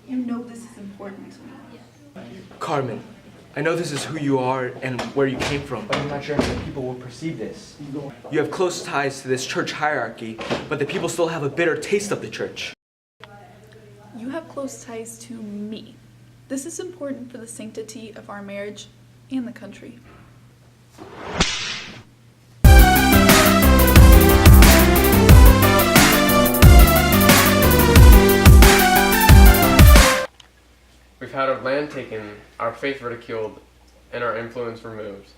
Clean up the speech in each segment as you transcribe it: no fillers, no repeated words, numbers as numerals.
You know this is important to me. Carmen, I know this is who you are and where you came from, But I'm not sure if the people will perceive this. you have close ties to this church hierarchy, but the people still have a bitter taste of the church. You have close ties to me. This is important for the sanctity of our marriage and the country. We've had our land taken, our faith ridiculed, and our influence removed.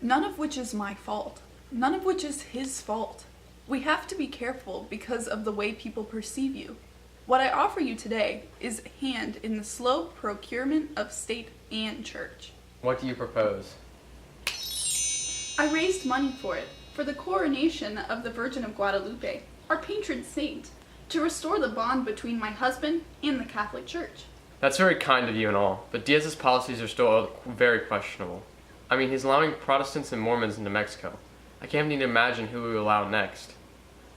None of which is my fault. None of which is his fault. We have to be careful because of the way people perceive you. What I offer you today is a hand in the slow procurement of state and church. What do you propose? I raised money for it, for the coronation of the Virgin of Guadalupe, our patron saint, to restore the bond between my husband and the Catholic Church. That's very kind of you and all, but Diaz's policies are still very questionable. I mean, he's allowing Protestants and Mormons into Mexico. I can't even imagine who he will allow next.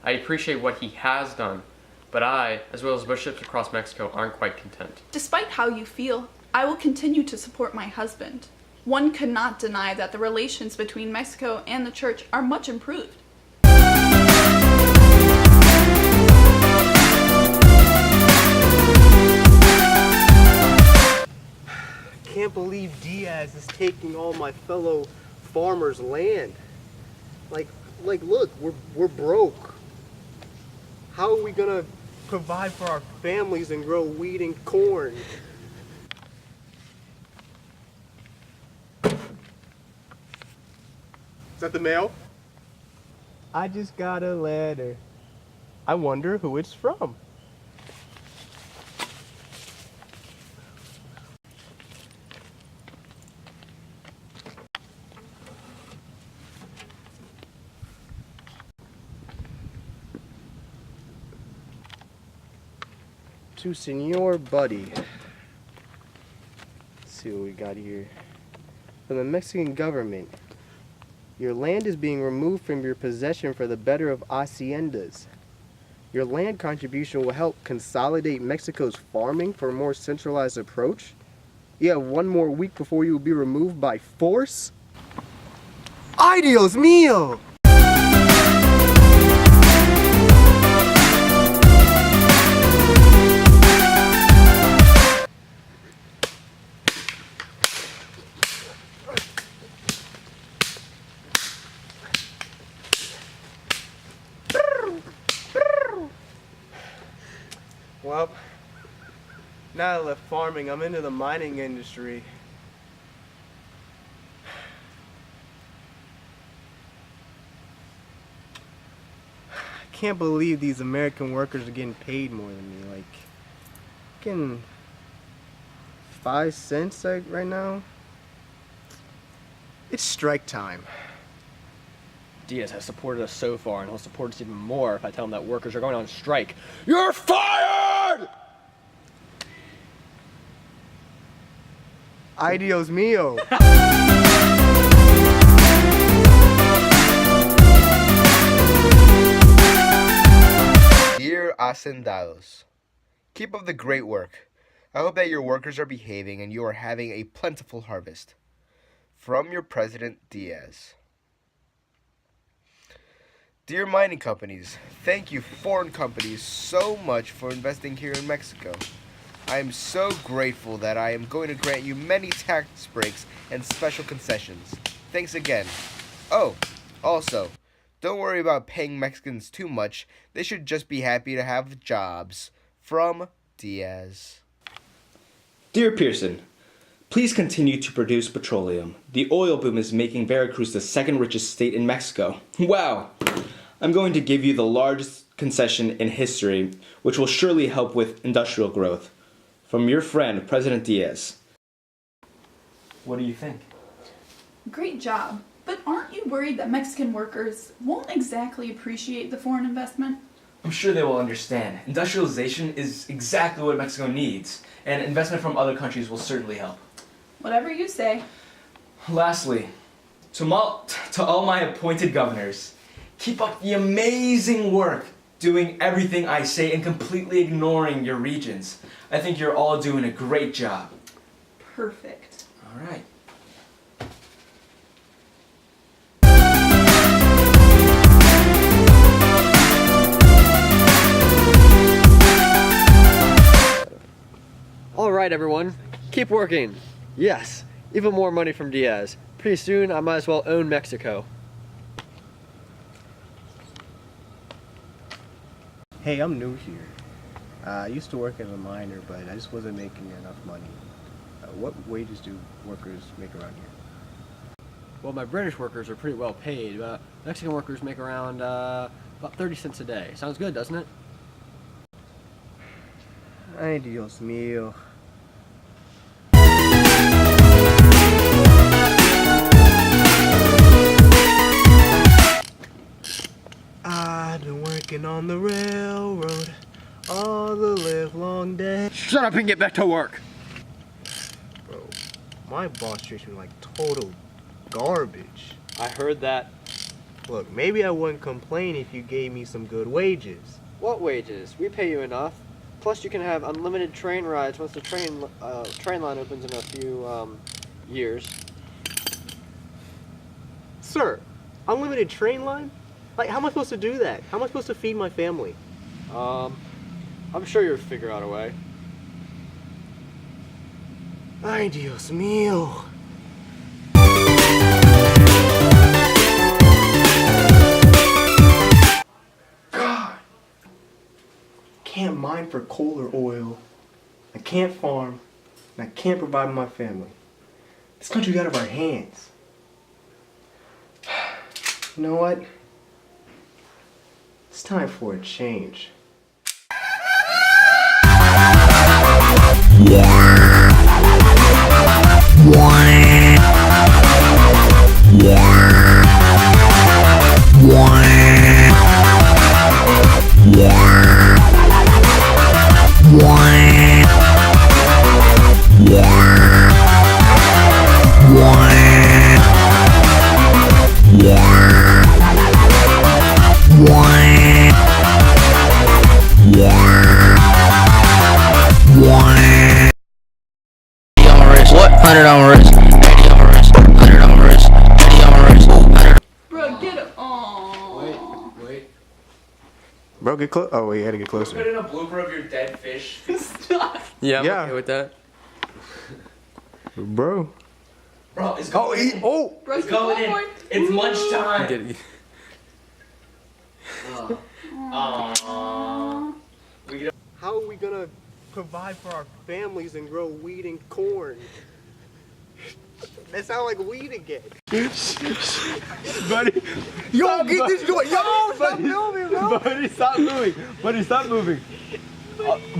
I appreciate what he has done, but I, as well as bishops across Mexico, aren't quite content. Despite how you feel, I will continue to support my husband. One could not deny that the relations between Mexico and the church are much improved. I can't believe Diaz is taking all my fellow farmers' land. Like, look, we're broke. How are we gonna provide for our families and grow wheat and corn? Is that the mail? I just got a letter. I wonder who it's from. To Senor Buddy. Let's see what we got here. From the Mexican government. Your land is being removed from your possession for the better of haciendas. Your land contribution will help consolidate Mexico's farming for a more centralized approach. You have one more week before you will be removed by force. Ay, Dios mío! Well, now that I left farming, I'm into the mining industry. I can't believe these American workers are getting paid more than me. Like, getting 5 cents right now. It's strike time. Diaz has supported us so far, and he'll support us even more if I tell him that workers are going on strike. You're fired! Ay, Dios mío. Dear Hacendados, keep up the great work. I hope that your workers are behaving and you are having a plentiful harvest. From your President Diaz. Dear mining companies, thank you foreign companies so much for investing here in Mexico. I am so grateful that I am going to grant you many tax breaks and special concessions. Thanks again. Oh, also, don't worry about paying Mexicans too much. They should just be happy to have jobs. From Diaz. Dear Pearson, please continue to produce petroleum. The oil boom is making Veracruz the second richest state in Mexico. Wow! I'm going to give you the largest concession in history, which will surely help with industrial growth. From your friend, President Diaz. What do you think? Great job, but aren't you worried that Mexican workers won't exactly appreciate the foreign investment? I'm sure they will understand. Industrialization is exactly what Mexico needs, and investment from other countries will certainly help. Whatever you say. Lastly, to all my appointed governors, keep up the amazing work doing everything I say and completely ignoring your regions. I think you're all doing a great job. Perfect. All right. All right, everyone, keep working. Yes, even more money from Diaz. Pretty soon, I might as well own Mexico. Hey, I'm new here. I used to work as a miner, but I just wasn't making enough money. What wages do workers make around here? Well, my British workers are pretty well paid. Mexican workers make around about 30 cents a day. Sounds good, doesn't it? Ay, Dios mío. I've been working on the railroad all the livelong day. Shut up and get back to work. Bro, my boss treats me like total garbage. I heard that. Look, maybe I wouldn't complain if you gave me some good wages. What wages? We pay you enough. Plus, you can have unlimited train rides once the train line opens in a few years. Sir, unlimited train line? Like, how am I supposed to do that? How am I supposed to feed my family? I'm sure you'll figure out a way. Ay, Dios mío. God! Can't mine for coal or oil. I can't farm. And I can't provide my family. This country's out of our hands. You know what? It's time for a change. What? 100 on my wrist, 80 on my wrist, 100 on my wrist, 80 on my wrist, 100. Bro, get it. Aww. Wait. Bro, get close. Oh, wait, you had to get closer. Put in a blooper of your dead fish. Stop. Yeah, I'm Yeah. okay with that. Bro. Bro, it's Oh, going Bro, It's going in. It's lunchtime. Get it. Aww. How are we gonna provide for our families and grow wheat and corn? That sounds like weed again. Buddy, Yo, get this joint. Yo, stop filming, bro. buddy, stop moving. Buddy, stop moving.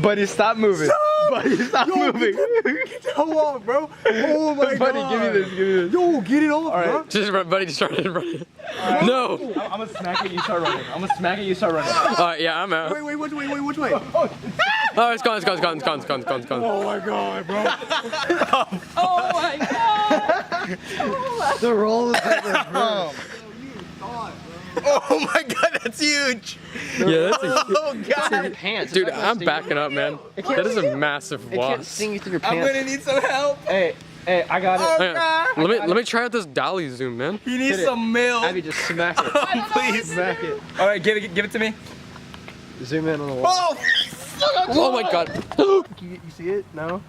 Buddy, stop moving. Stop! Buddy, stop Yo, moving. Get the hell off, bro. Oh my Buddy, god. give me this. Give me this. Yo, get it off, right. bro. Just run, buddy, just start it. No. I'm gonna smack it. You start running. I'm gonna smack it. You start running. Alright, yeah, I'm out. Wait, which way? Oh, it's gone, it's gone, it's gone, it's gone, it's gone, it's gone, it's gone. Oh my god, bro. Oh my god. The roll is Oh my god, that's huge! Yeah, that's a, Oh god! pants. dude, I'm backing up, man. That is a massive It can't wasp. sting you through your I'm pants. gonna need some help! Hey, I got it. Hang on. Let me try out this dolly zoom, man. He needs Hit it. some milk! Abby, just smack it. Please! Smack it. Alright, give it to me. Zoom in on the wall. Oh! Oh my god. You see it? No?